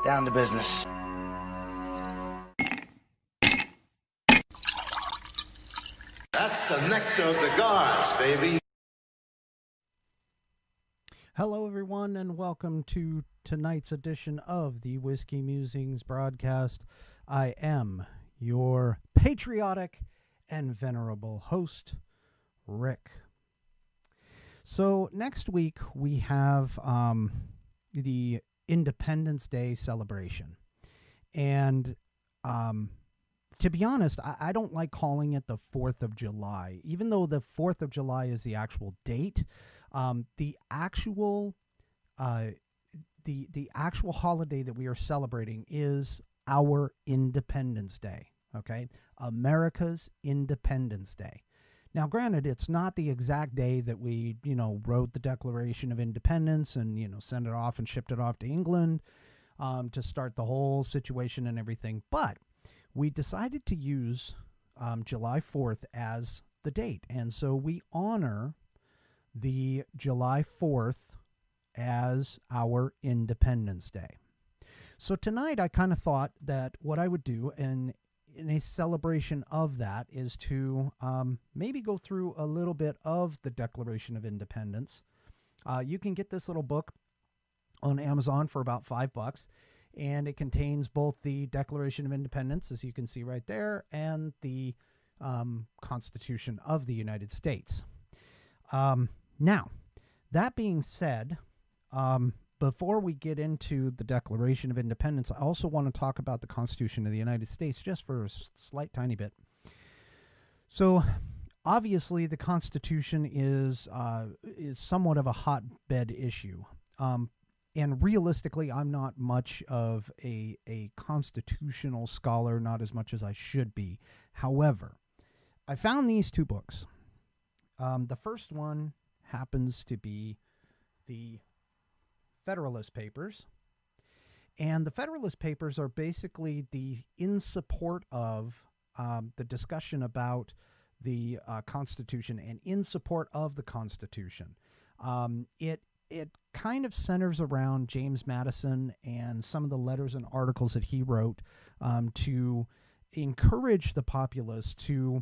Down to business. That's the nectar of the gods, baby. Hello, everyone, and welcome to tonight's edition of the Whiskey Musings broadcast. I am your patriotic and venerable host, Rick. So next week we have the Independence Day celebration. And to be honest, I don't like calling it the 4th of July. Even though the 4th of July is the actual date, the actual holiday that we are celebrating is our Independence Day, okay? America's Independence Day. Now, granted, it's not the exact day that we, wrote the Declaration of Independence and, sent it off and shipped it off to England to start the whole situation and everything. But we decided to use July 4th as the date. And so we honor the July 4th as our Independence Day. So tonight I kind of thought that what I would do in a celebration of that is to maybe go through a little bit of the Declaration of Independence. You can get this little book on Amazon for about $5, and it contains both the Declaration of Independence, as you can see right there, and the Constitution of the United States. Now, that being said, before we get into the Declaration of Independence, I also want to talk about the Constitution of the United States just for a slight tiny bit. So, obviously, the Constitution is somewhat of a hotbed issue. And realistically, I'm not much of a constitutional scholar, not as much as I should be. However, I found these two books. The first one happens to be the Federalist Papers. And the Federalist Papers are basically in support of the discussion about the Constitution and in support of the Constitution. It kind of centers around James Madison and some of the letters and articles that he wrote to encourage the populace to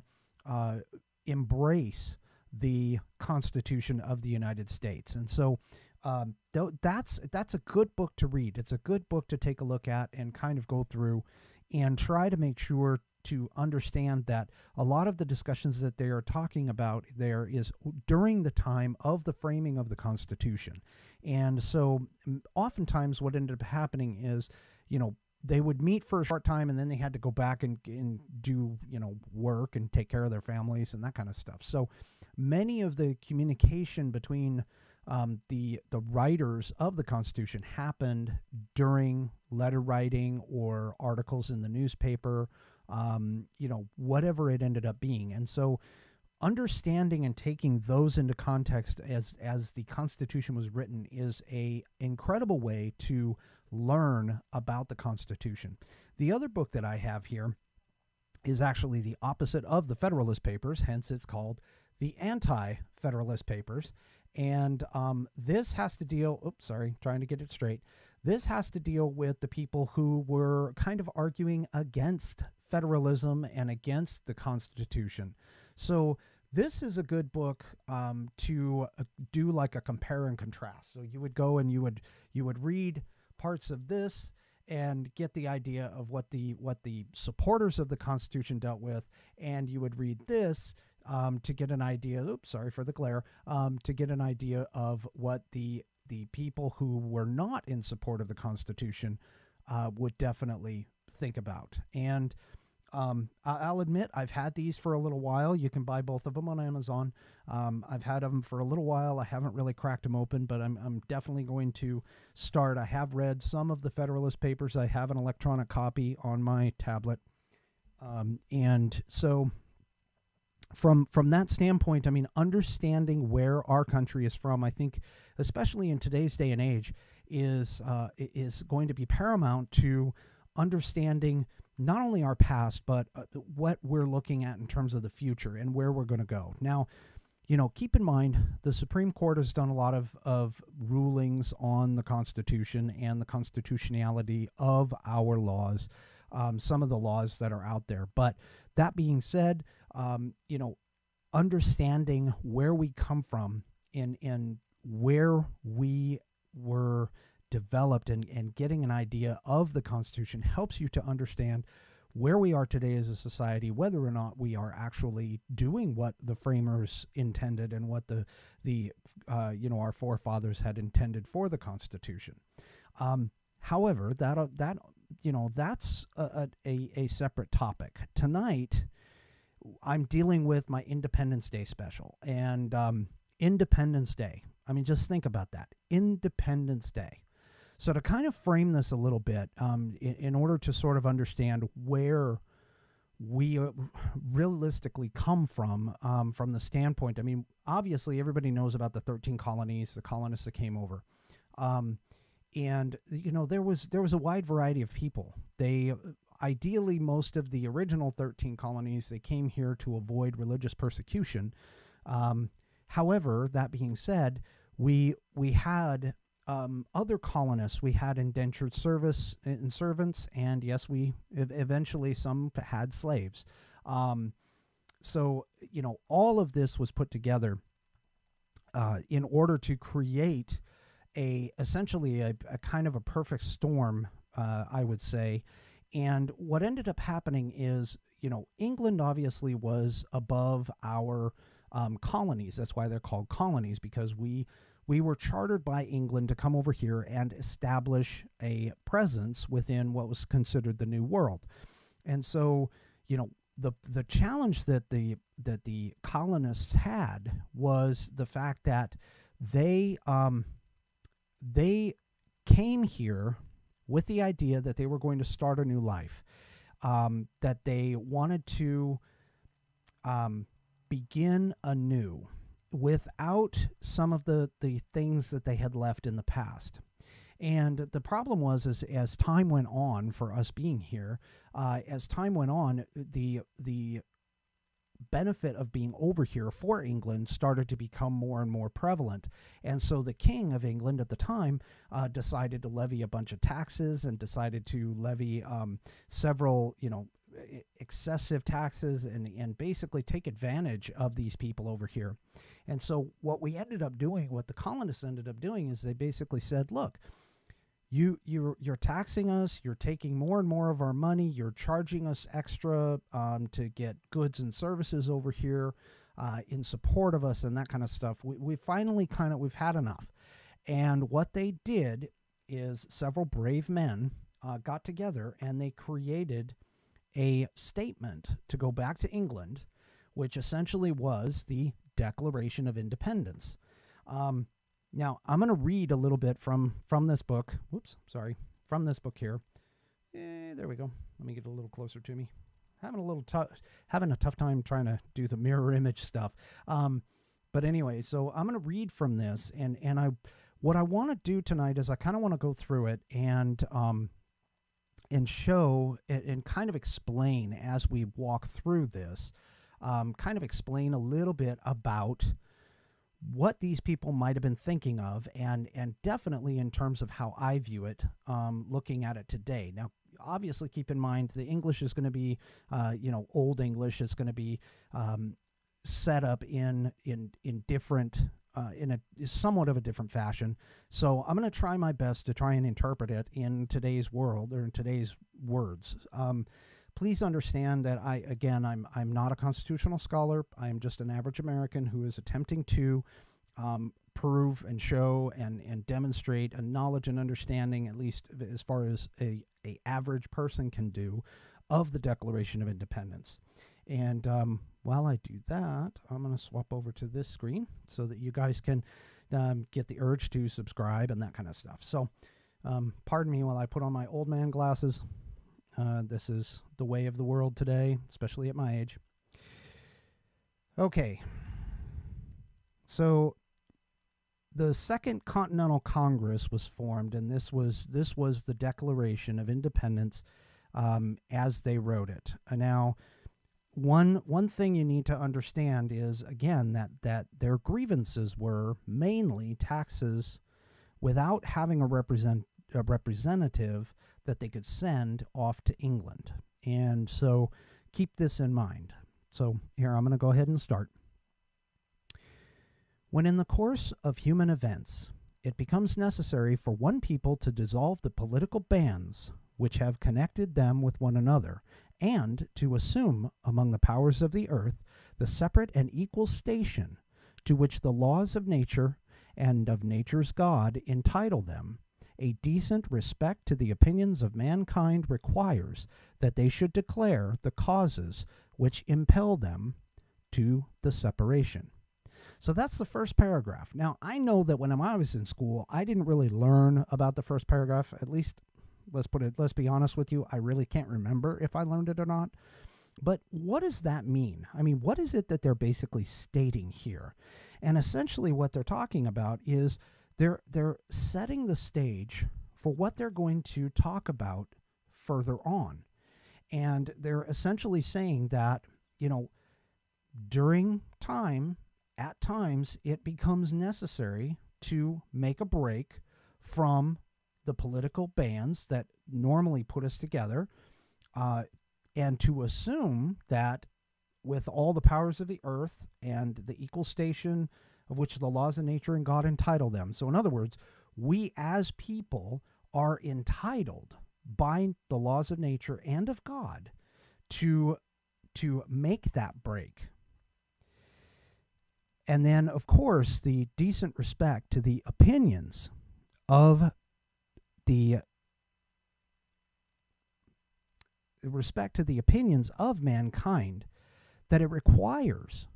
embrace the Constitution of the United States. And so that's a good book to read. It's a good book to take a look at and kind of go through and try to make sure to understand that a lot of the discussions that they are talking about there is during the time of the framing of the Constitution. And so oftentimes what ended up happening is, they would meet for a short time and then they had to go back and do, work and take care of their families and that kind of stuff. So many of the communication between the writers of the Constitution happened during letter writing or articles in the newspaper, whatever it ended up being. And so understanding and taking those into context as the Constitution was written is a incredible way to learn about the Constitution. The other book that I have here is actually the opposite of the Federalist Papers, hence it's called the Anti-Federalist Papers. And this has to deal, trying to get it straight. This has to deal with the people who were kind of arguing against federalism and against the Constitution. So this is a good book to do like a compare and contrast. So you would go and you would read parts of this and get the idea of what the supporters of the Constitution dealt with, and you would read this to get an idea. Sorry for the glare. To get an idea of what the people who were not in support of the Constitution would definitely think about. And I'll admit I've had these for a little while. You can buy both of them on Amazon. I've had them for a little while. I haven't really cracked them open, but I'm definitely going to start. I have read some of the Federalist Papers. I have an electronic copy on my tablet. And so from that standpoint, I mean, understanding where our country is from, I think, especially in today's day and age, is going to be paramount to understanding not only our past, but what we're looking at in terms of the future and where we're going to go. Now, keep in mind the Supreme Court has done a lot of rulings on the Constitution and the constitutionality of our laws, some of the laws that are out there. But that being said, understanding where we come from and where we were developed and getting an idea of the Constitution helps you to understand where we are today as a society, whether or not we are actually doing what the framers intended and what our forefathers had intended for the Constitution. However, that's a separate topic. Tonight, I'm dealing with my Independence Day special, and Independence Day. I mean, just think about that. Independence Day. So to kind of frame this a little bit, in order to sort of understand where we realistically come from the standpoint, I mean, obviously everybody knows about the 13 colonies, the colonists that came over. And, there was a wide variety of people. Ideally, most of the original 13 colonies, they came here to avoid religious persecution. However, that being said, we had other colonists. We had indentured servants, and yes, we eventually some had slaves. So all of this was put together in order to create essentially a kind of a perfect storm, I would say. And what ended up happening is, England obviously was above our colonies. That's why they're called colonies, because we were chartered by England to come over here and establish a presence within what was considered the New World. And so, the challenge that the colonists had was the fact that they came here with the idea that they were going to start a new life, that they wanted to begin anew without some of the things that they had left in the past. And the problem was, as time went on, for us being here, as time went on, the benefit of being over here for England started to become more and more prevalent. And so the King of England at the time decided to levy a bunch of taxes and decided to levy several, excessive taxes and basically take advantage of these people over here. And so what the colonists ended up doing is they basically said, look, you're taxing us, you're taking more and more of our money, you're charging us extra to get goods and services over here in support of us and that kind of stuff. We finally we've had enough. And what they did is several brave men got together and they created a statement to go back to England, which essentially was the Declaration of Independence. Now, I'm going to read a little bit from this book. From this book here. There we go. Let me get a little closer to me. Having a tough time trying to do the mirror image stuff. But anyway, so I'm going to read from this, and what I want to do tonight is I kind of want to go through it and show and kind of explain as we walk through this, kind of explain a little bit about what these people might have been thinking of, and definitely in terms of how I view it, looking at it today. Now, obviously, keep in mind the English is going to be, Old English is going to be set up in different, in a somewhat of a different fashion. So I'm going to try my best to try and interpret it in today's world, or in today's words. Please understand that I'm not a constitutional scholar. I am just an average American who is attempting to prove and show and demonstrate a knowledge and understanding, at least as far as a average person can do, of the Declaration of Independence. And while I do that, I'm going to swap over to this screen so that you guys can get the urge to subscribe and that kind of stuff. So pardon me while I put on my old man glasses. This is the way of the world today, especially at my age. Okay. So the Second Continental Congress was formed, and this was the Declaration of Independence as they wrote it. Now, one thing you need to understand is, again, that their grievances were mainly taxes without having a representative that they could send off to England. And so keep this in mind. So here, I'm going to go ahead and start. When in the course of human events it becomes necessary for one people to dissolve the political bands which have connected them with one another, and to assume among the powers of the earth the separate and equal station to which the laws of nature and of nature's God entitle them, a decent respect to the opinions of mankind requires that they should declare the causes which impel them to the separation. So that's the first paragraph. Now, I know that when I was in school, I didn't really learn about the first paragraph. At least, let's be honest with you, I really can't remember if I learned it or not. But what does that mean? I mean, what is it that they're basically stating here? And essentially what they're talking about is they're setting the stage for what they're going to talk about further on. And they're essentially saying that, during time, at times, it becomes necessary to make a break from the political bands that normally put us together, and to assume that with all the powers of the earth and the equal station of which the laws of nature and God entitle them. So in other words, we as people are entitled by the laws of nature and of God to make that break. And then, of course, the decent respect to the opinions of mankind, that it requires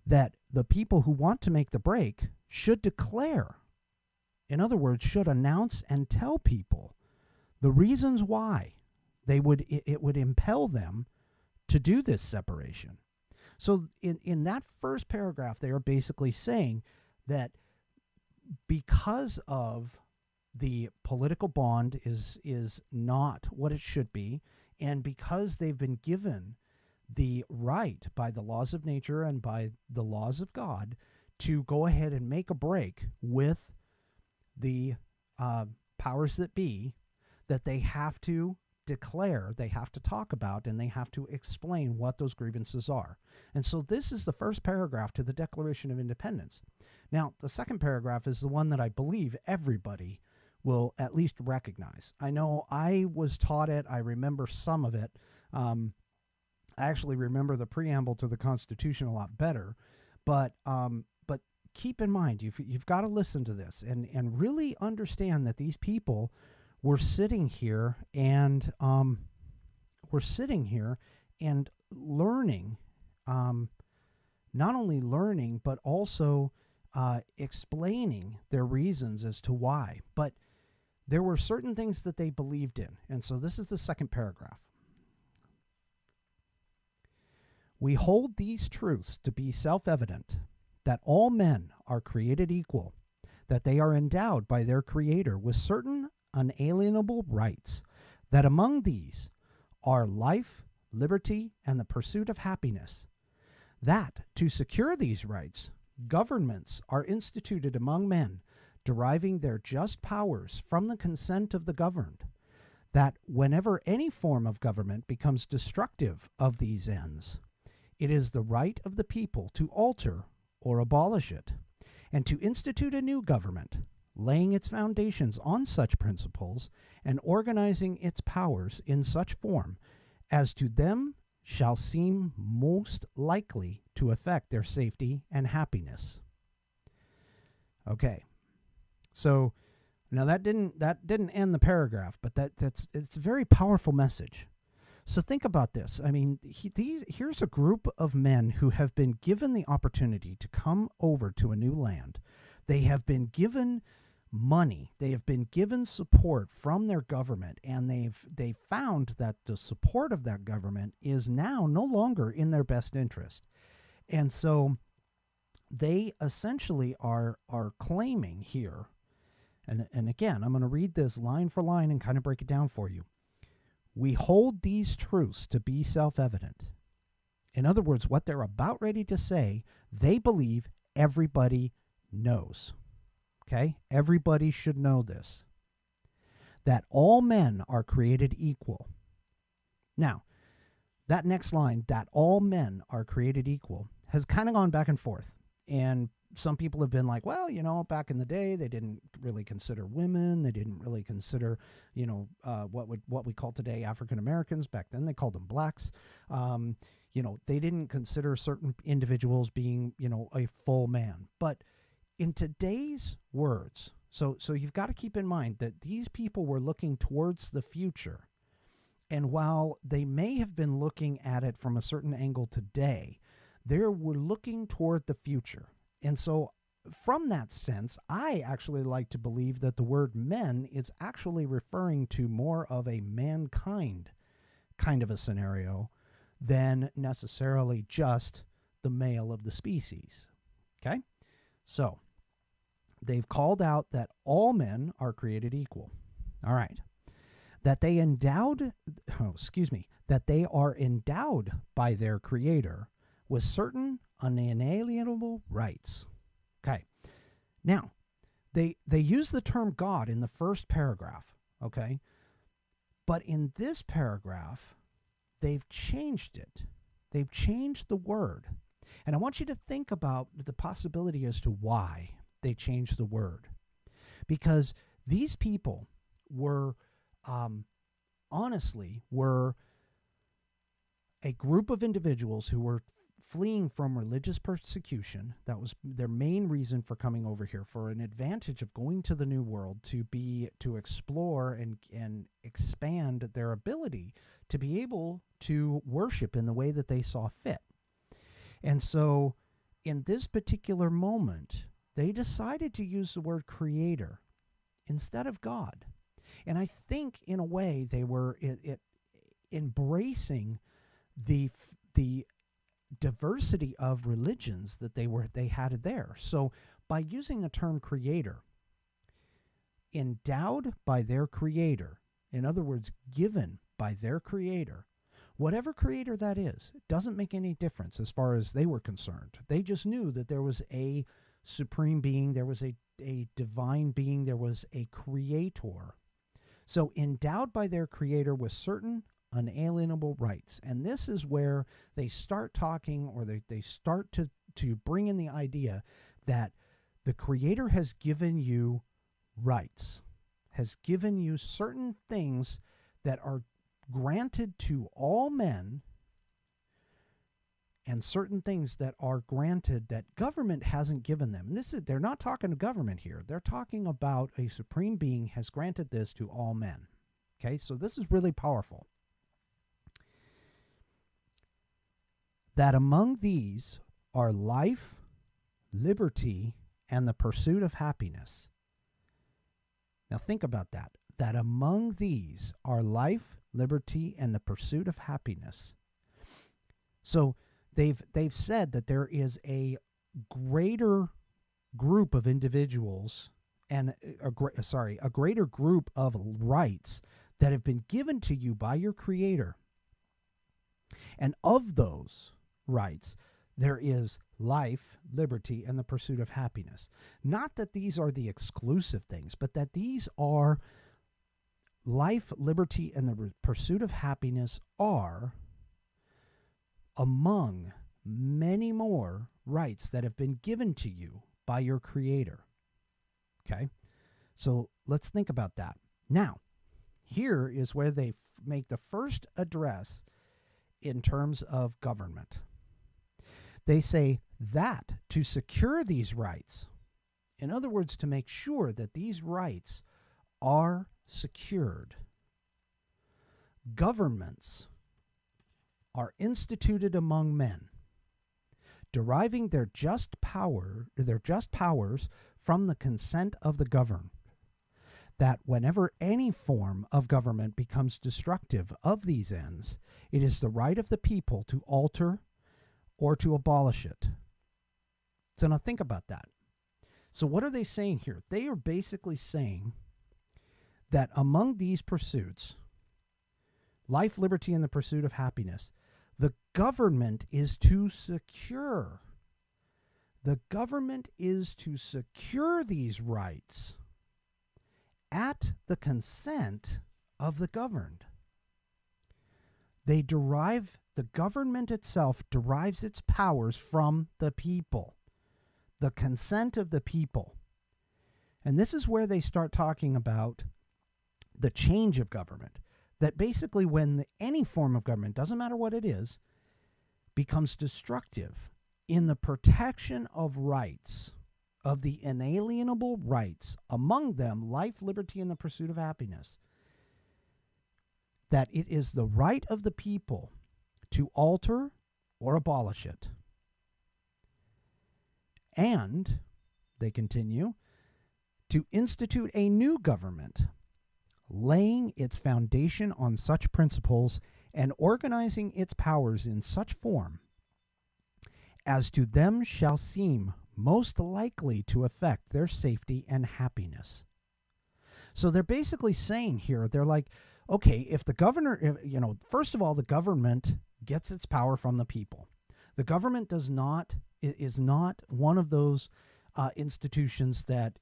that the people who want to make the break should declare, in other words, should announce and tell people the reasons why it would impel them to do this separation. So in that first paragraph, they are basically saying that because of the political bond is not what it should be, and because they've been given the right by the laws of nature and by the laws of God to go ahead and make a break with the powers that be, that they have to declare, they have to talk about, and they have to explain what those grievances are. And so this is the first paragraph to the Declaration of Independence. Now, the second paragraph is the one that I believe everybody will at least recognize. I know I was taught it. I remember some of it. I actually remember the preamble to the Constitution a lot better. But keep in mind, you've got to listen to this and really understand that these people were sitting here and learning, not only learning, but also explaining their reasons as to why. But there were certain things that they believed in. And so this is the second paragraph. We hold these truths to be self-evident, that all men are created equal, that they are endowed by their Creator with certain unalienable rights, that among these are life, liberty, and the pursuit of happiness, that to secure these rights, governments are instituted among men, deriving their just powers from the consent of the governed, that whenever any form of government becomes destructive of these ends, it is the right of the people to alter or abolish it, and to institute a new government, laying its foundations on such principles and organizing its powers in such form as to them shall seem most likely to affect their safety and happiness. Okay, so now that didn't end the paragraph, but it's a very powerful message. So think about this. I mean, here's a group of men who have been given the opportunity to come over to a new land. They have been given money. They have been given support from their government, and they've found that the support of that government is now no longer in their best interest. And so they essentially are claiming here, and again, I'm going to read this line for line and kind of break it down for you. We hold these truths to be self-evident. In other words, what they're about ready to say, they believe everybody knows. Okay? Everybody should know this. That all men are created equal. Now, that next line, that all men are created equal, has kind of gone back and forth. And some people have been like, well, back in the day, they didn't really consider women. They didn't really consider, what we call today African Americans. Back then, they called them blacks. They didn't consider certain individuals being, a full man. But in today's words, so you've got to keep in mind that these people were looking towards the future. And while they may have been looking at it from a certain angle today, they were looking toward the future. And so from that sense, I actually like to believe that the word men is actually referring to more of a mankind kind of a scenario than necessarily just the male of the species. Okay? So they've called out that all men are created equal. All right. That they are endowed by their creator with certain unalienable rights. Okay. Now, they use the term God in the first paragraph, okay? But in this paragraph, they've changed it. They've changed the word. And I want you to think about the possibility as to why they changed the word. Because these people were were a group of individuals who were fleeing from religious persecution. That was their main reason for coming over here, for an advantage of going to the New World, to explore and expand their ability to be able to worship in the way that they saw fit. And so in this particular moment, they decided to use the word creator instead of God. And I think, in a way, they were embracing the diversity of religions that they had there. So by using the term creator, endowed by their creator, in other words, given by their creator, whatever creator that is, it doesn't make any difference as far as they were concerned. They just knew that there was a supreme being, there was a divine being, there was a creator. So endowed by their creator with certain unalienable rights. And this is where they start talking, or they start to bring in the idea that the creator has given you rights, has given you certain things that are granted to all men, and certain things that are granted that government hasn't given them. They're not talking to government here. They're talking about a supreme being has granted this to all men. Okay, so this is really powerful. That among these are life, liberty, and the pursuit of happiness. Now think about that. That among these are life, liberty, and the pursuit of happiness. So they've said that there is a greater group of individuals and a greater group of rights that have been given to you by your creator. And of those rights, there is life, liberty, and the pursuit of happiness. Not that these are the exclusive things, but that these are life, liberty, and the pursuit of happiness are among many more rights that have been given to you by your creator. Okay? So let's think about that. Now, here is where they make the first address in terms of government. They say that to secure these rights, in other words, to make sure that these rights are secured, governments are instituted among men, deriving their just powers from the consent of the governed, that whenever any form of government becomes destructive of these ends, it is the right of the people to alter or to abolish it. So now think about that. So what are they saying here? They are basically saying that among these pursuits, life, liberty, and the pursuit of happiness. The government is to secure. The government is to secure these rights at the consent of the governed. The government itself derives its powers from the people, the consent of the people. And this is where they start talking about the change of government. That basically when any form of government, doesn't matter what it is, becomes destructive in the protection of rights, of the inalienable rights, among them life, liberty, and the pursuit of happiness, that it is the right of the people to alter or abolish it. And, they continue, to institute a new government, laying its foundation on such principles and organizing its powers in such form as to them shall seem most likely to affect their safety and happiness. So they're basically saying here, they're like, okay, if the governor, first of all, the government gets its power from the people. The government is not one of those institutions that,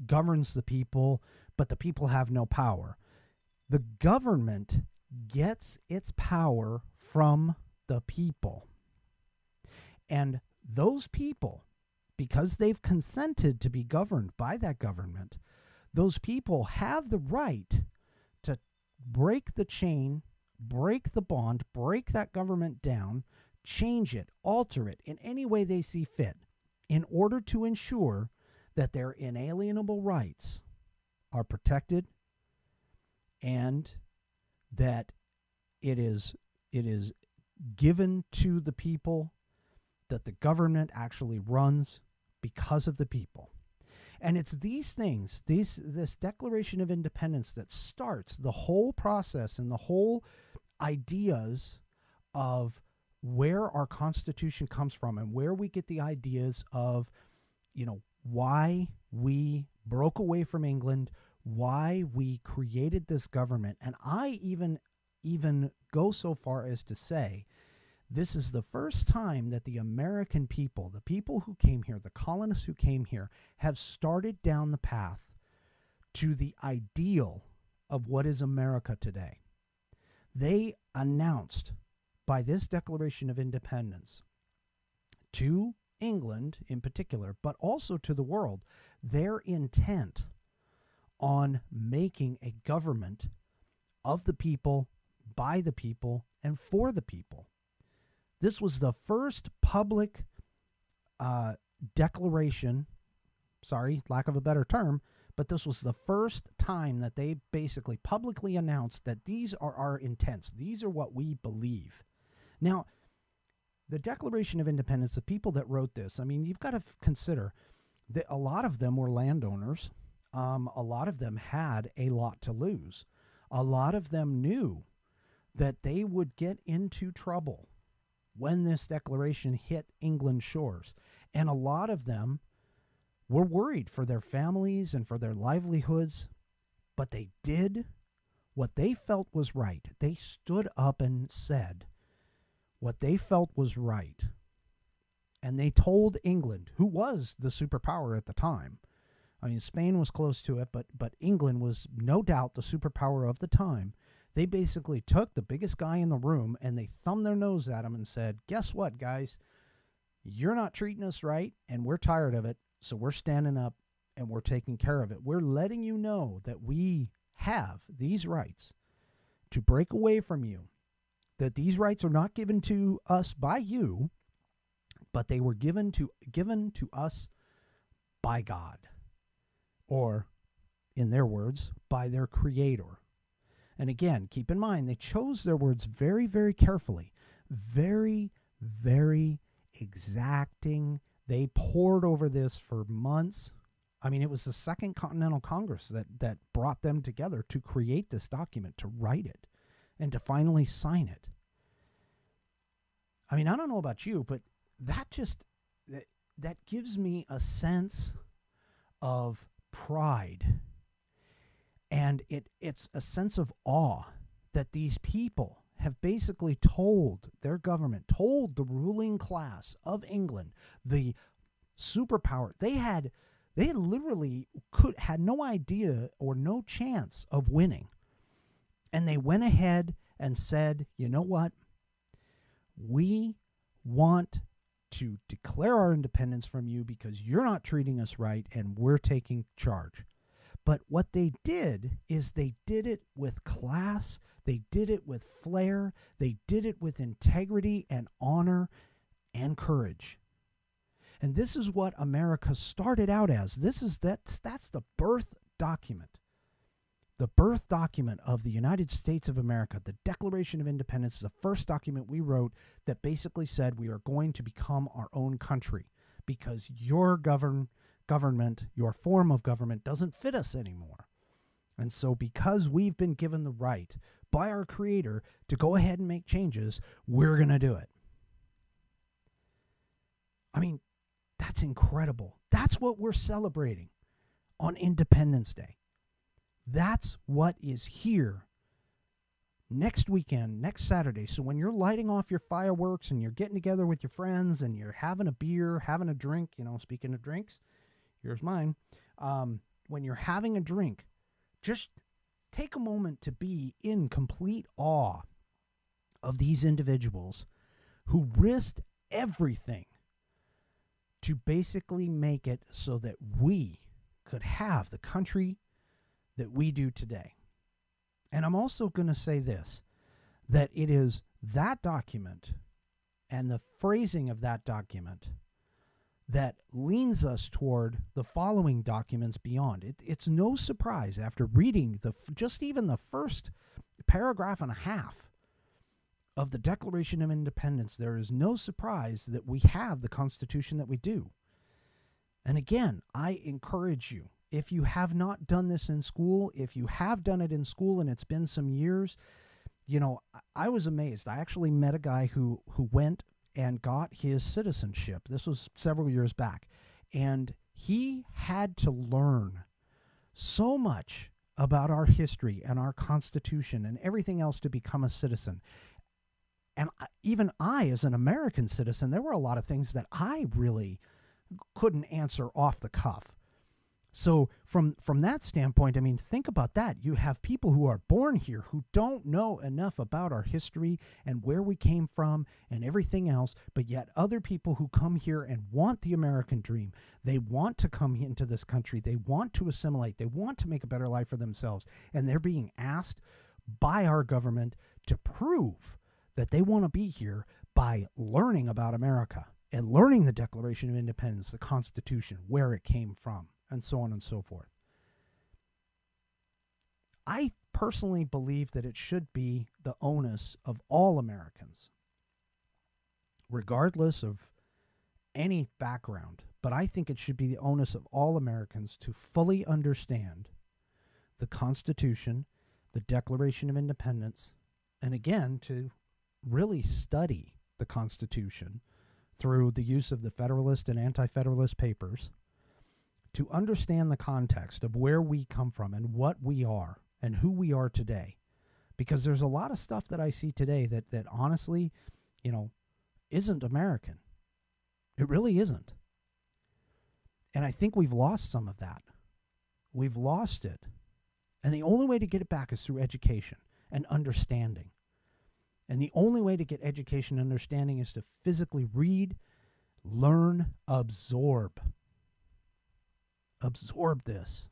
governs the people, but the people have no power. The government gets its power from the people. And those people, because they've consented to be governed by that government, those people have the right to break the chain, break the bond, break that government down, change it, alter it in any way they see fit, in order to ensure that their inalienable rights are protected and that it is given to the people, that the government actually runs because of the people. And it's these things, this Declaration of Independence, that starts the whole process and the whole ideas of where our Constitution comes from and where we get the ideas of, why we broke away from England, why we created this government. And I even go so far as to say this is the first time that the American people, the people who came here, the colonists who came here, have started down the path to the ideal of what is America today. They announced by this Declaration of Independence to England in particular, but also to the world, their intent on making a government of the people, by the people, and for the people. This was the first public declaration, lack of a better term, but this was the first time that they basically publicly announced that these are our intents. These are what we believe. Now, the Declaration of Independence, the people that wrote this, you've got to consider that a lot of them were landowners. A lot of them had a lot to lose. A lot of them knew that they would get into trouble when this declaration hit England's shores. And a lot of them were worried for their families and for their livelihoods, but they did what they felt was right. They stood up and said what they felt was right. And they told England, who was the superpower at the time. Spain was close to it, but England was no doubt the superpower of the time. They basically took the biggest guy in the room and they thumbed their nose at him and said, guess what, guys? You're not treating us right, and we're tired of it, so we're standing up and we're taking care of it. We're letting you know that we have these rights to break away from you, that these rights are not given to us by you, but they were given to us by God, or, in their words, by their Creator. And again, keep in mind, they chose their words very, very carefully, very, very exacting. They pored over this for months. It was the Second Continental Congress that brought them together to create this document, to write it, and to finally sign it. I don't know about you, but that gives me a sense of pride. And it's a sense of awe that these people have basically told their government, told the ruling class of England, the superpower, they literally had no idea or no chance of winning. And they went ahead and said, you know what? We want to declare our independence from you because you're not treating us right and we're taking charge. But what they did is they did it with class, they did it with flair, they did it with integrity and honor and courage. And this is what America started out as. That's the birth document. The birth document of the United States of America, the Declaration of Independence, is the first document we wrote that basically said we are going to become our own country because your government, your form of government doesn't fit us anymore. And so because we've been given the right by our Creator to go ahead and make changes, we're going to do it. I mean, that's incredible. That's what we're celebrating on Independence Day. That's what is here next weekend, next Saturday. So when you're lighting off your fireworks and you're getting together with your friends and you're having a beer, having a drink, speaking of drinks, here's mine. When you're having a drink, just take a moment to be in complete awe of these individuals who risked everything to basically make it so that we could have the country that we do today. And I'm also going to say this, that it is that document and the phrasing of that document that leans us toward the following documents beyond. It's no surprise after reading just even the first paragraph and a half of the Declaration of Independence, there is no surprise that we have the Constitution that we do. And again, I encourage you, if you have not done this in school, if you have done it in school and it's been some years, I was amazed. I actually met a guy who went and got his citizenship. This was several years back. And he had to learn so much about our history and our Constitution and everything else to become a citizen. And even I, as an American citizen, there were a lot of things that I really couldn't answer off the cuff. So from that standpoint, I mean, think about that. You have people who are born here who don't know enough about our history and where we came from and everything else, but yet other people who come here and want the American dream. They want to come into this country. They want to assimilate. They want to make a better life for themselves. And they're being asked by our government to prove that they want to be here by learning about America and learning the Declaration of Independence, the Constitution, where it came from, and so on and so forth. I personally believe that it should be the onus of all Americans, regardless of any background, but I think it should be the onus of all Americans to fully understand the Constitution, the Declaration of Independence, and again, to really study the Constitution through the use of the Federalist and Anti-Federalist papers, to understand the context of where we come from and what we are and who we are today. Because there's a lot of stuff that I see today that honestly, isn't American. It really isn't. And I think we've lost some of that. We've lost it. And the only way to get it back is through education and understanding. And the only way to get education and understanding is to physically read, learn, absorb. Absorb this.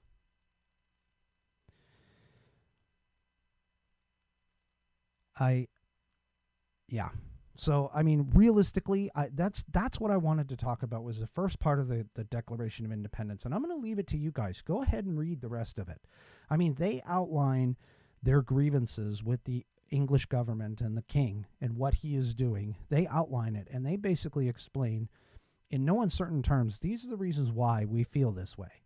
So, I mean, realistically, that's what I wanted to talk about, was the first part of the Declaration of Independence. And I'm going to leave it to you guys. Go ahead and read the rest of it. I mean, they outline their grievances with the English government and the king and what he is doing. They outline it, and they basically explain in no uncertain terms, these are the reasons why we feel this way.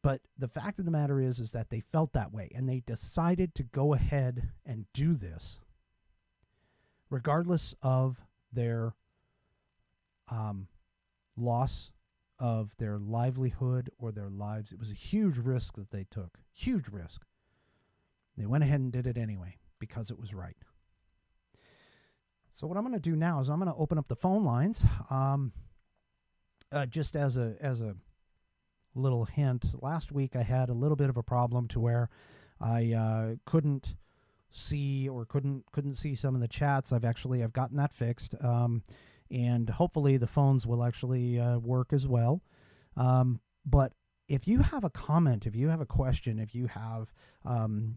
But the fact of the matter is that they felt that way, and they decided to go ahead and do this, regardless of their loss of their livelihood or their lives. It was a huge risk that they took, huge risk. They went ahead and did it anyway, because it was right. So what I'm going to do now is I'm going to open up the phone lines. Just as a little hint, last week I had a little bit of a problem to where I couldn't see or couldn't see some of the chats. I've gotten that fixed, and hopefully the phones will actually work as well. But if you have a comment, if you have a question, if you have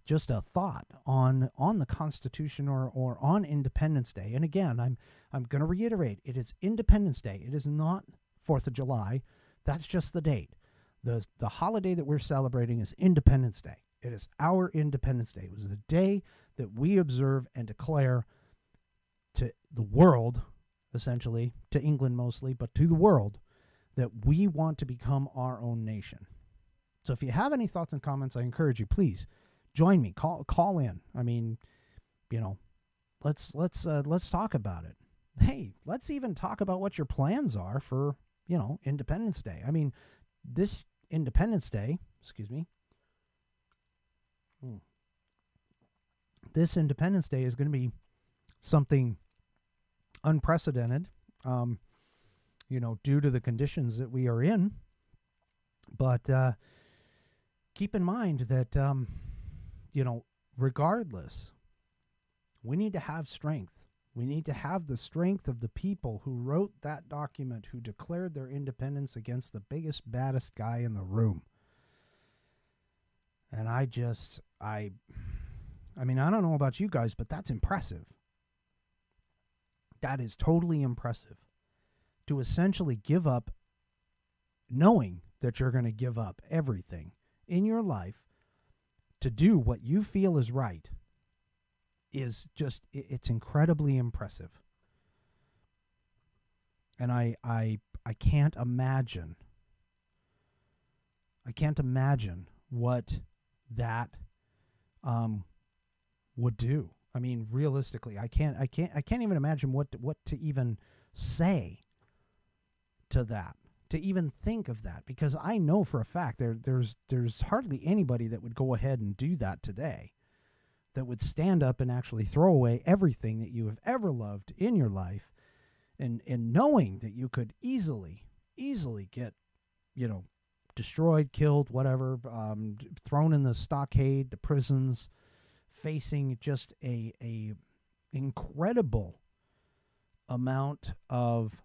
just a thought on the Constitution or on Independence Day, and again, I'm going to reiterate, it is Independence Day. It is not 4th of July. That's just the date. The holiday that we're celebrating is Independence Day. It is our Independence Day. It was the day that we observe and declare to the world, essentially, to England mostly, but to the world, that we want to become our own nation. So if you have any thoughts and comments, I encourage you, please join me. Call in. I mean, let's talk about it. Hey, let's even talk about what your plans are for, Independence Day. I mean, this Independence Day, this Independence Day is going to be something unprecedented, due to the conditions that we are in. But keep in mind that, regardless, we need to have strength. We need to have the strength of the people who wrote that document, who declared their independence against the biggest, baddest guy in the room. And I don't know about you guys, but that's impressive. That is totally impressive. To essentially give up, knowing that you're going to give up everything in your life to do what you feel is right, is just, it's incredibly impressive. And I can't imagine what that would do. I mean, realistically, I can't even imagine what to even say to that, to even think of that, because I know for a fact there's hardly anybody that would go ahead and do that today, that would stand up and actually throw away everything that you have ever loved in your life, and knowing that you could easily get, destroyed, killed, whatever, thrown in the stockade, the prisons, facing just a incredible amount of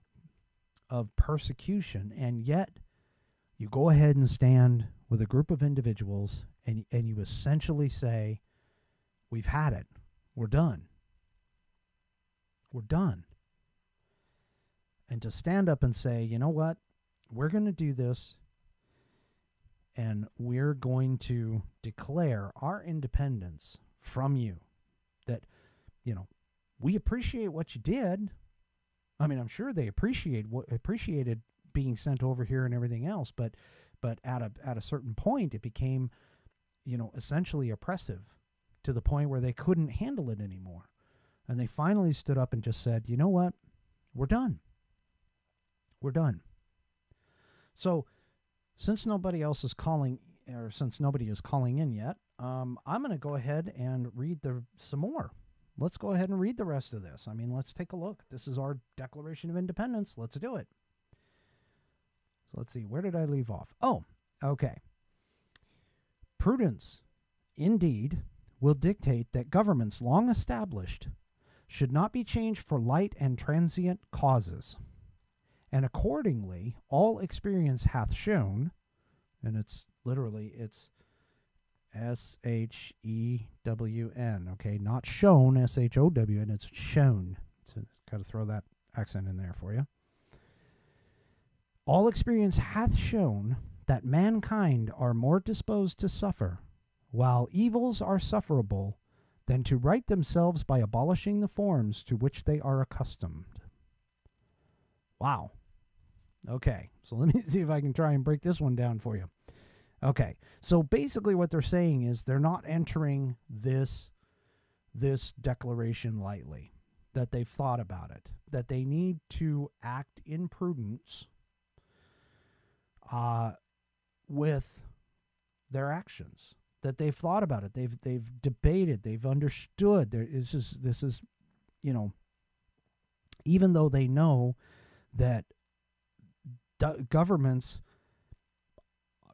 persecution, and yet you go ahead and stand with a group of individuals and you essentially say, we've had it. We're done. We're done. And to stand up and say, you know what? We're going to do this, and we're going to declare our independence from you. That, we appreciate what you did. I mean, I'm sure they appreciated being sent over here and everything else, but at a certain point, it became, essentially oppressive, to the point where they couldn't handle it anymore, and they finally stood up and just said, you know what, we're done. We're done. So, since nobody else is calling, or since nobody is calling in yet, I'm going to go ahead and read some more. Let's go ahead and read the rest of this. I mean, let's take a look. This is our Declaration of Independence. Let's do it. So let's see. Where did I leave off? Oh, okay. Prudence, indeed, will dictate that governments long established should not be changed for light and transient causes. And accordingly, all experience hath shown, and it's S-H-E-W-N, okay? Not shown, S-H-O-W-N, it's shown. So got to throw that accent in there for you. All experience hath shown that mankind are more disposed to suffer, while evils are sufferable, than to right themselves by abolishing the forms to which they are accustomed. Wow. Okay, so let me see if I can try and break this one down for you. Okay, so basically what they're saying is they're not entering this declaration lightly, that they've thought about it, that they need to act in prudence with their actions, that they've thought about it, they've debated, they've understood. This is, you know, even though they know that governments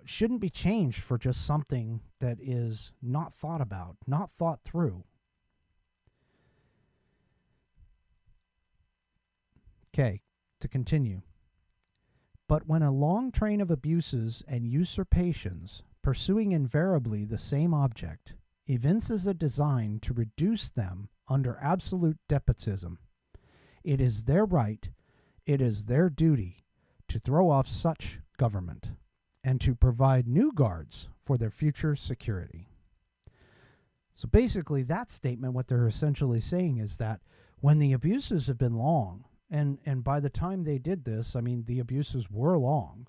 shouldn't be changed for just something that is not thought about, not thought through. Okay, to continue. But when a long train of abuses and usurpations, pursuing invariably the same object, evinces a design to reduce them under absolute despotism, it is their right, it is their duty, to throw off such government, and to provide new guards for their future security. So basically, that statement, what they're essentially saying is that when the abuses have been long, and by the time they did this, I mean, the abuses were long,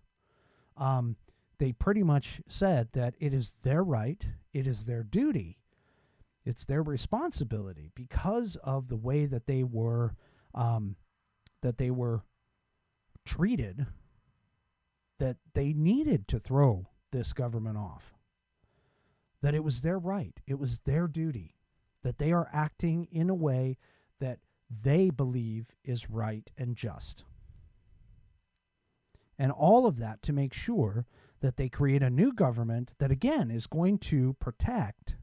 they pretty much said that it is their right, it is their duty, it's their responsibility, because of the way that they were treated, that they needed to throw this government off. That it was their right, it was their duty, that they are acting in a way that they believe is right and just. And all of that to make sure that they create a new government that, again, is going to protect.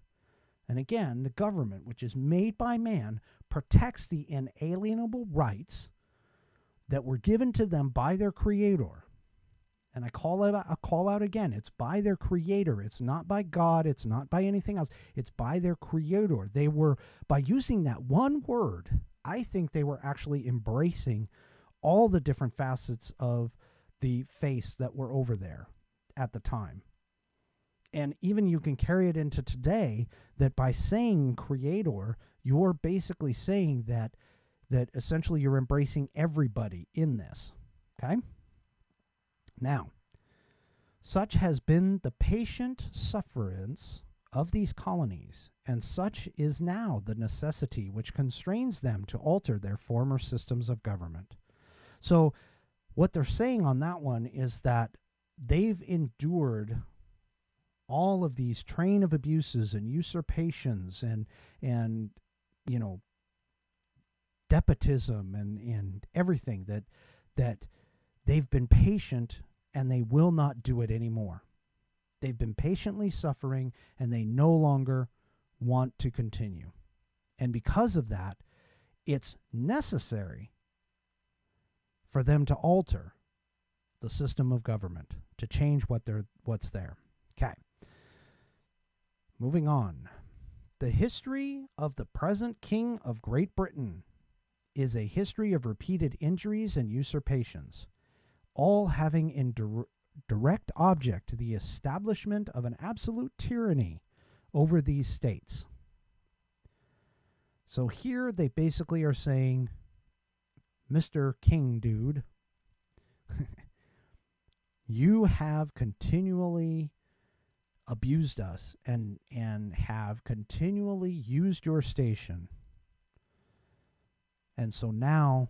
And again, the government, which is made by man, protects the inalienable rights that were given to them by their Creator. And I call out again, it's by their Creator. It's not by God. It's not by anything else. It's by their Creator. They were, by using that one word, I think they were actually embracing all the different facets of the face that were over there at the time. And even you can carry it into today, that by saying Creator, you're basically saying that essentially you're embracing everybody in this. Okay? Now, such has been the patient sufferance of these colonies, and such is now the necessity which constrains them to alter their former systems of government. So what they're saying on that one is that they've endured all of these train of abuses and usurpations and you know, despotism and everything, that they've been patient and they will not do it anymore. They've been patiently suffering and they no longer want to continue. And because of that, it's necessary for them to alter the system of government, to change what's there. Okay. Moving on. The history of the present King of Great Britain is a history of repeated injuries and usurpations, all having in direct object the establishment of an absolute tyranny over these states. So here they basically are saying, Mr. King Dude, you have continually abused us and have continually used your station. And so now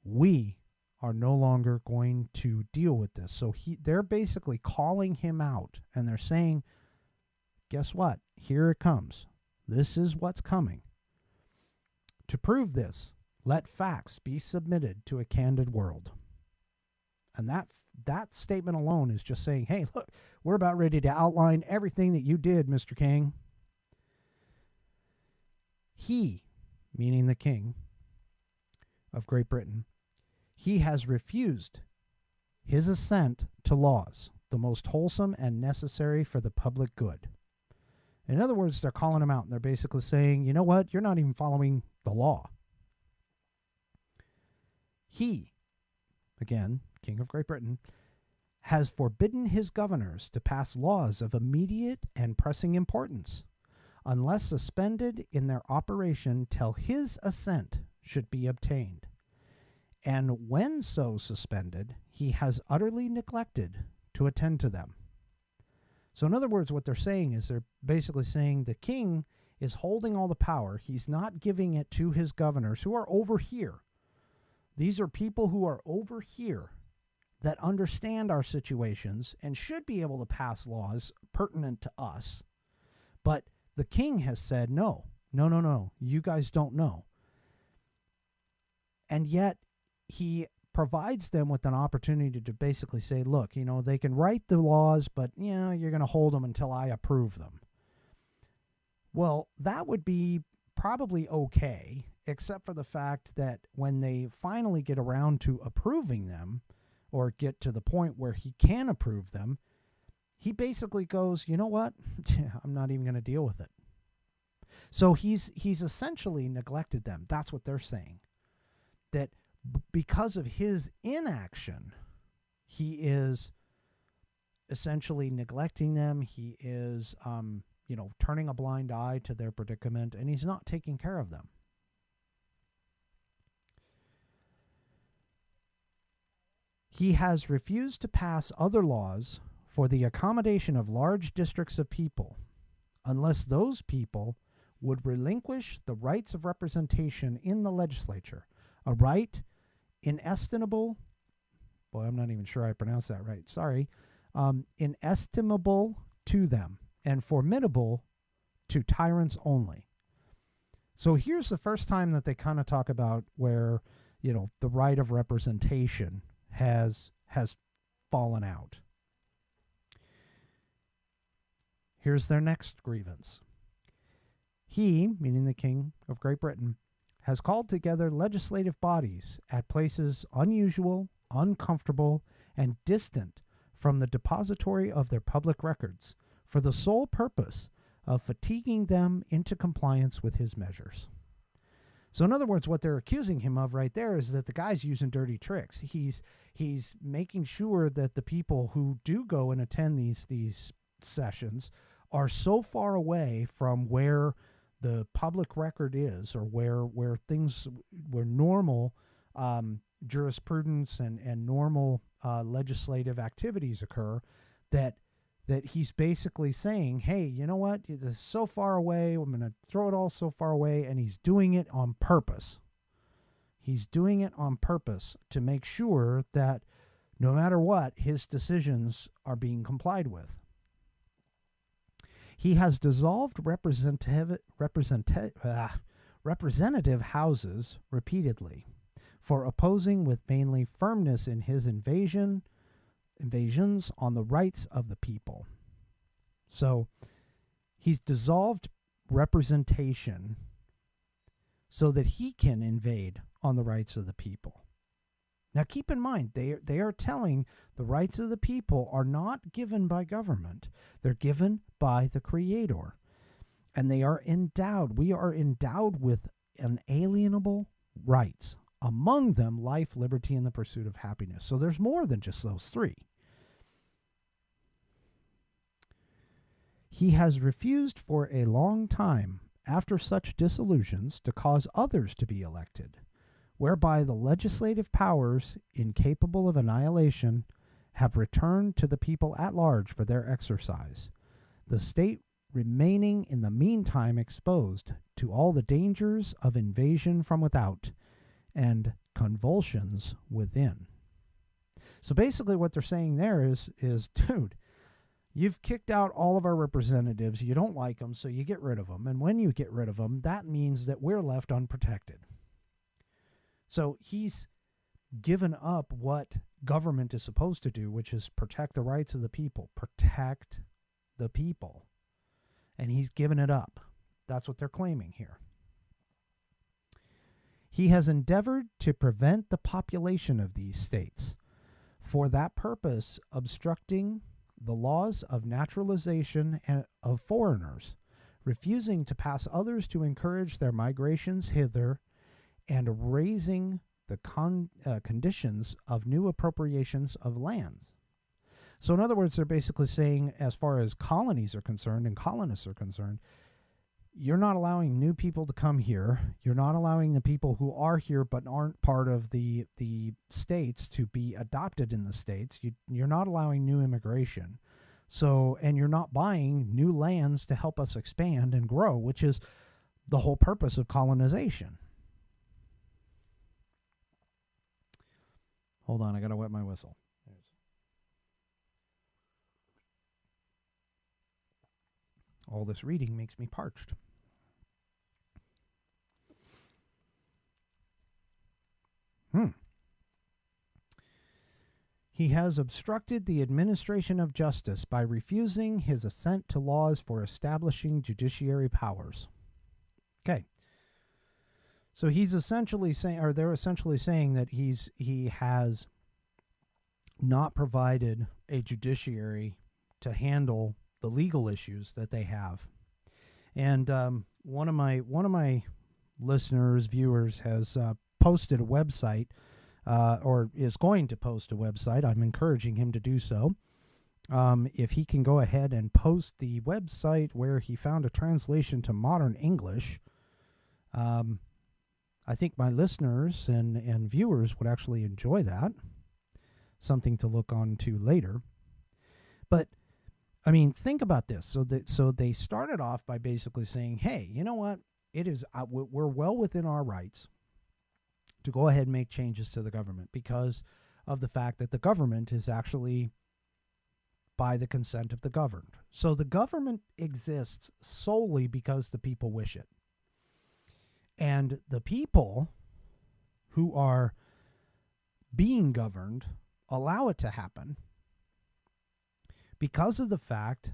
we are no longer going to deal with this. So they're basically calling him out, and they're saying, guess what? Here it comes. This is what's coming. To prove this, let facts be submitted to a candid world. And that statement alone is just saying, hey, look, we're about ready to outline everything that you did, Mr. King. He, meaning the King of Great Britain, he has refused his assent to laws, the most wholesome and necessary for the public good. In other words, they're calling him out, and they're basically saying, you know what, you're not even following the law. He, again, King of Great Britain, has forbidden his governors to pass laws of immediate and pressing importance, unless suspended in their operation till his assent should be obtained. And when so suspended, he has utterly neglected to attend to them. So in other words, what they're saying is they're basically saying the king is holding all the power. He's not giving it to his governors who are over here. These are people who are over here that understand our situations and should be able to pass laws pertinent to us. But the king has said, no, no, no, no, you guys don't know. And yet he provides them with an opportunity to basically say, look, you know, they can write the laws, but, you know, you're going to hold them until I approve them. Well, that would be probably okay, except for the fact that when they finally get around to approving them, or get to the point where he can approve them, he basically goes, you know what? I'm not even going to deal with it. So he's essentially neglected them. That's what they're saying. That because of his inaction, he is essentially neglecting them. He is, turning a blind eye to their predicament, and he's not taking care of them. He has refused to pass other laws for the accommodation of large districts of people, unless those people would relinquish the rights of representation in the legislature, a right inestimable, boy, I'm not even sure I pronounced that right, sorry, inestimable to them and formidable to tyrants only. So here's the first time that they kind of talk about where, you know, the right of representation has fallen out. Here's their next grievance. He, meaning the King of Great Britain, has called together legislative bodies at places unusual, uncomfortable, and distant from the depository of their public records for the sole purpose of fatiguing them into compliance with his measures. So in other words, what they're accusing him of right there is that the guy's using dirty tricks. He's making sure that the people who do go and attend these sessions are so far away from where the public record is, or where normal jurisprudence and normal legislative activities occur, that he's basically saying, hey, you know what, this is so far away, I'm going to throw it all so far away, and he's doing it on purpose. He's doing it on purpose to make sure that no matter what, his decisions are being complied with. He has dissolved representative houses repeatedly for opposing with mainly firmness in his invasions on the rights of the people. So he's dissolved representation so that he can invade on the rights of the people. Now keep in mind, they are telling the rights of the people are not given by government. They're given by the Creator. And they are endowed. We are endowed with unalienable rights. Among them, life, liberty, and the pursuit of happiness. So there's more than just those three. He has refused for a long time, after such dissolutions, to cause others to be elected, whereby the legislative powers, incapable of annihilation, have returned to the people at large for their exercise, the state remaining in the meantime exposed to all the dangers of invasion from without and convulsions within. So basically what they're saying there is dude, you've kicked out all of our representatives, you don't like them, so you get rid of them, and when you get rid of them, that means that we're left unprotected. So he's given up what government is supposed to do, which is protect the rights of the people. Protect the people. And he's given it up. That's what they're claiming here. He has endeavored to prevent the population of these states, for that purpose obstructing the laws of naturalization of foreigners, refusing to pass others to encourage their migrations hither, and raising the conditions of new appropriations of lands. So in other words, they're basically saying, as far as colonies are concerned and colonists are concerned, you're not allowing new people to come here. You're not allowing the people who are here but aren't part of the states to be adopted in the states. You're not allowing new immigration. So, and you're not buying new lands to help us expand and grow, which is the whole purpose of colonization. Hold on, I gotta wet my whistle. There's All this reading makes me parched. He has obstructed the administration of justice by refusing his assent to laws for establishing judiciary powers. Okay. So he's essentially saying, or they're essentially saying that he has not provided a judiciary to handle the legal issues that they have. And one of my listeners, viewers, has posted a website, or is going to post a website. I'm encouraging him to do so. If he can go ahead and post the website where he found a translation to modern English, I think my listeners and viewers would actually enjoy that. Something to look on to later. But I mean, think about this. So they started off by basically saying, "Hey, you know what? It is we're well within our rights to go ahead and make changes to the government because of the fact that the government is actually by the consent of the governed. So the government exists solely because the people wish it. And the people who are being governed allow it to happen because of the fact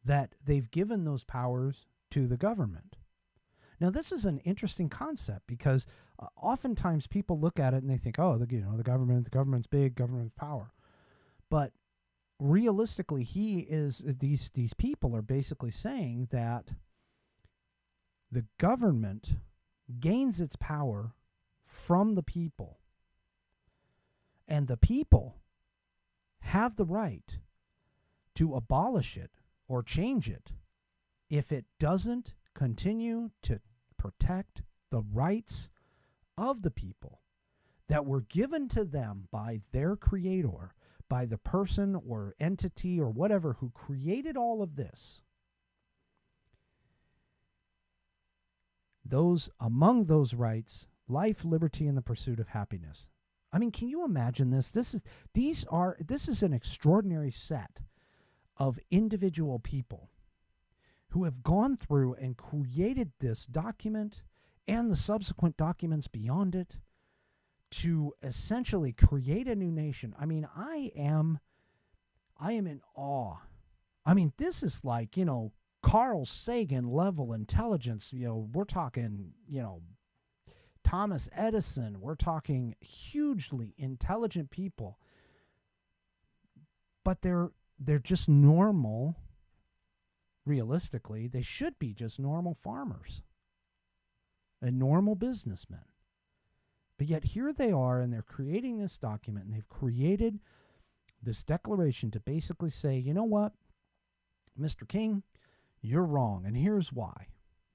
that they've given those powers to the government." Now, this is an interesting concept because oftentimes people look at it and they think, "Oh, the government's big, government's power." But realistically, these people are basically saying that the government gains its power from the people, and the people have the right to abolish it or change it if it doesn't continue to protect the rights of the people that were given to them by their creator, by the person or entity or whatever who created all of this. Among those rights, life, liberty, and the pursuit of happiness. I mean, can you imagine this? This is an extraordinary set of individual people who have gone through and created this document and the subsequent documents beyond it to essentially create a new nation. I mean, I am in awe. I mean, this is like, Carl Sagan level intelligence. We're talking, Thomas Edison. We're talking hugely intelligent people. But they're just normal. Realistically, they should be just normal farmers and normal businessmen. But yet here they are, and they're creating this document, and they've created this declaration to basically say, "You know what, Mr. King, you're wrong, and here's why."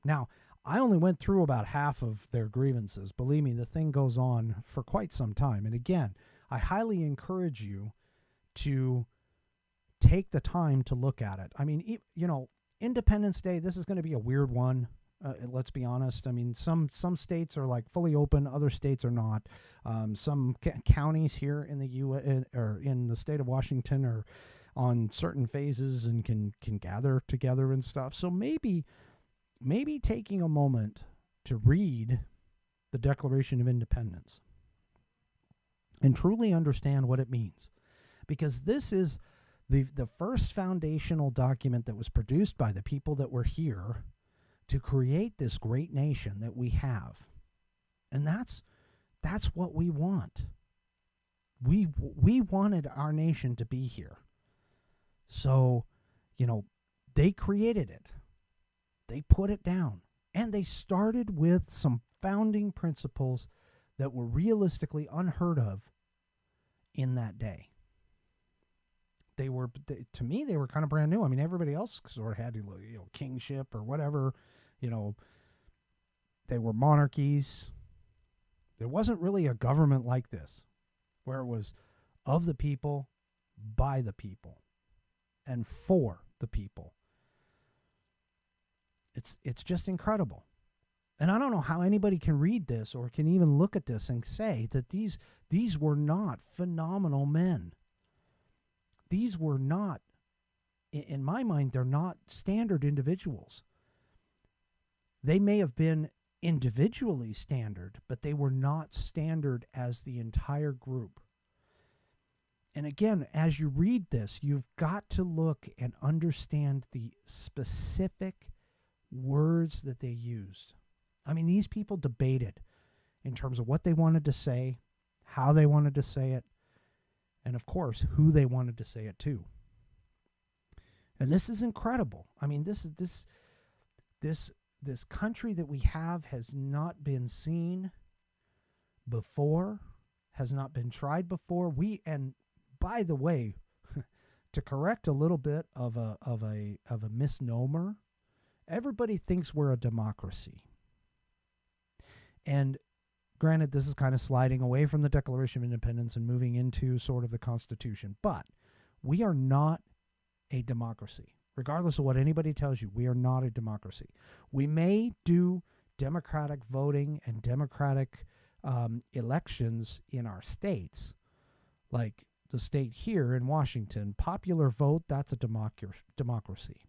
Now, I only went through about half of their grievances. Believe me, the thing goes on for quite some time. And again, I highly encourage you to take the time to look at it. I mean, Independence Day, this is going to be a weird one. Let's be honest. I mean, some states are like fully open, other states are not. Some counties here in the or in the state of Washington are on certain phases and can gather together and stuff. So maybe taking a moment to read the Declaration of Independence and truly understand what it means, because this is the first foundational document that was produced by the people that were here to create this great nation that we have. And that's what we want. We wanted our nation to be here. So, they created it. They put it down. And they started with some founding principles that were realistically unheard of in that day. To me, they were kind of brand new. I mean, everybody else sort of had, kingship or whatever. They were monarchies. There wasn't really a government like this, where it was of the people, by the people, and for the people. It's just incredible. And I don't know how anybody can read this or can even look at this and say that these were not phenomenal men. These were not in my mind, they're not standard individuals. They may have been individually standard, but they were not standard as the entire group. And again, as you read this, you've got to look and understand the specific words that they used. I mean, these people debated in terms of what they wanted to say, how they wanted to say it, and of course, who they wanted to say it to. And this is incredible. I mean, this country that we have has not been seen before, has not been tried before. And by the way, to correct a little bit of a misnomer, everybody thinks we're a democracy. And granted, this is kind of sliding away from the Declaration of Independence and moving into sort of the Constitution, but we are not a democracy. Regardless of what anybody tells you, we are not a democracy. We may do democratic voting and democratic elections in our states, like the state here in Washington. Popular vote, that's a democracy.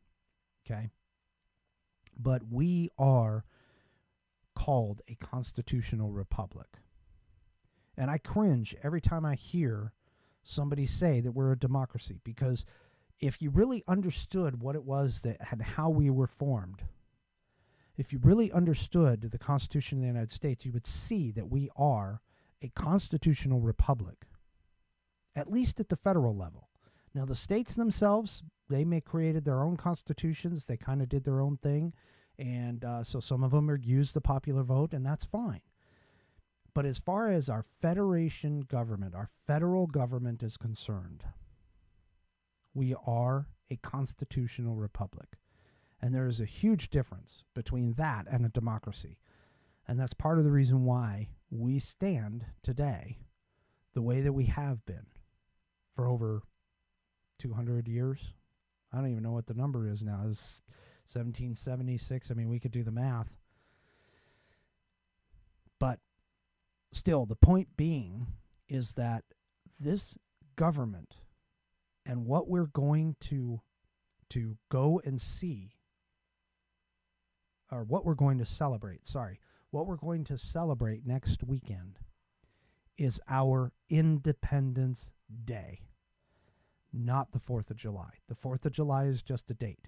Okay? But we are called a constitutional republic. And I cringe every time I hear somebody say that we're a democracy, because if you really understood what it was that and how we were formed, if you really understood the Constitution of the United States, you would see that we are a constitutional republic, at least at the federal level. Now, the states themselves, they may created their own constitutions. They kind of did their own thing. And so some of them used the popular vote, and that's fine. But as far as our federation government, our federal government is concerned, we are a constitutional republic. And there is a huge difference between that and a democracy. And that's part of the reason why we stand today the way that we have been for over 200 years. I don't even know what the number is now. It's 1776. I mean, we could do the math. But still, the point being is that this government and what we're going to go and see, or what we're going to celebrate, what we're going to celebrate next weekend is our Independence Day, not the 4th of July. The 4th of July is just a date.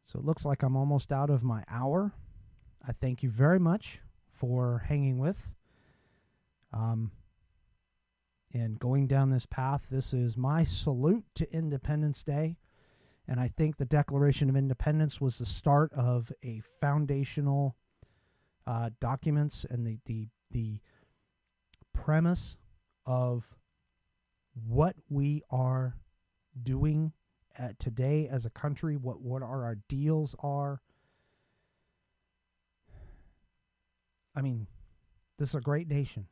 So it looks like I'm almost out of my hour. I thank you very much for hanging with and going down this path. This is my salute to Independence Day. And I think the Declaration of Independence was the start of a foundational documents and the premise of what we are doing today as a country, what our ideals are. I mean, this is a great nation.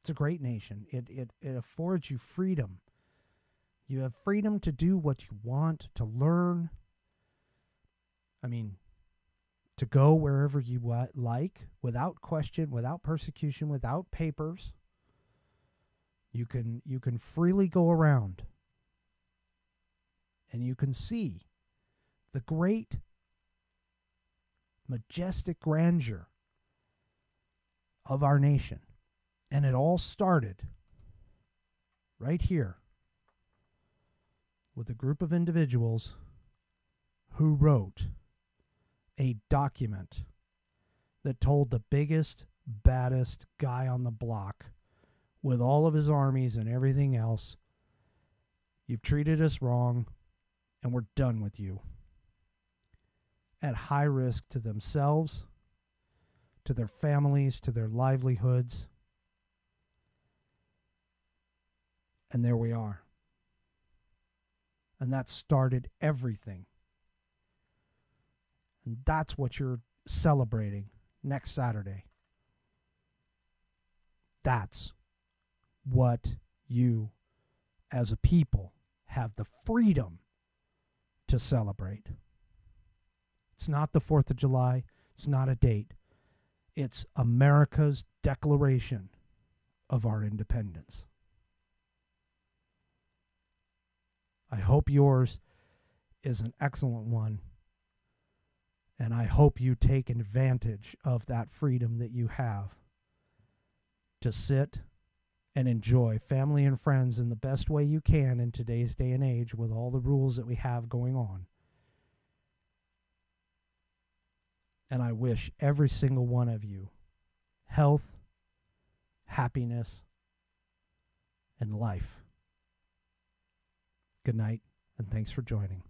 It's a great nation. It affords you freedom. You have freedom to do what you want, to learn. I mean, to go wherever you like, without question, without persecution, without papers. You can freely go around. And you can see the great, majestic grandeur of our nation. And it all started right here with a group of individuals who wrote a document that told the biggest, baddest guy on the block with all of his armies and everything else, you've treated us wrong and we're done with you. At high risk to themselves, to their families, to their livelihoods. And there we are. And that started everything. And that's what you're celebrating next Saturday. That's what you, as a people, have the freedom to celebrate. It's not the 4th of July. It's not a date. It's America's declaration of our independence. I hope yours is an excellent one. And I hope you take advantage of that freedom that you have to sit and enjoy family and friends in the best way you can in today's day and age with all the rules that we have going on. And I wish every single one of you health, happiness, and life. Good night, and thanks for joining.